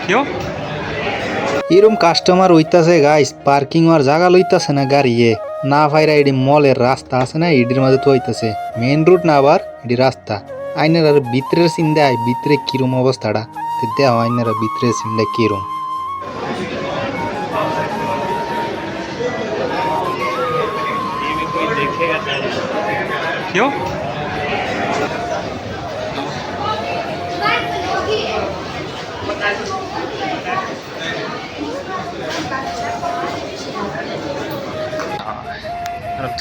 क्यों এরম কাস্টমার হইতাছে গাইস, পার্কিং আর জায়গা লইতাছে না গাড়িয়ে না ভাইরা। এডি মলের রাস্তা আছে না, এডির মাঝে তো হইতাছে মেন রোড না, আবার এডি রাস্তা। আইনের আর ভিতরের চিন্তা আয় ভিতরে কিরম অবস্থাটা দেওয়া, আইনের ভিতরের চিন্তা কিরম। क्यों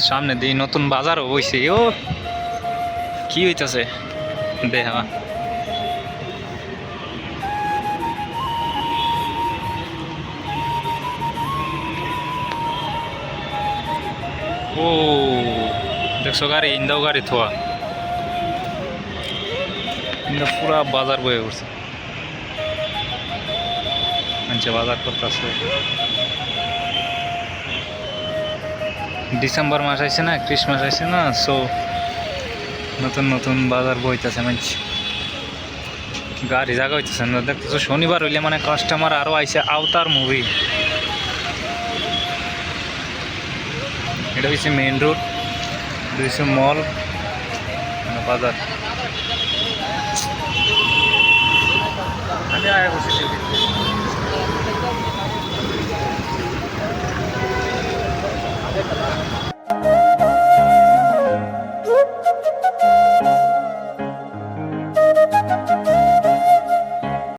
সামনে দিয়ে নতুন বাজার হইছে। ও কি হইতাছে দেখা ও দেখছো গাড়ি ইন্দাও গাড়ি থোয়া ইন্দা পুরা বাজার বয়ে উঠছে। আচ্ছা বাজার করতেছে, ডিসেম্বর মাস আইছে না, ক্রিসমাস আইছে না, সো নতুন নতুন বাজার বইতেছে মানুষ, গাড়ি জায়গা হইতেছে না। দেখতেছো শনিবার হইলে মানে কাস্টমার আরো আইছে। আওতার মুভি, এটা হচ্ছে মেইন রোড, এটা হচ্ছে মল বাজার। আমি আয়া বসেছি।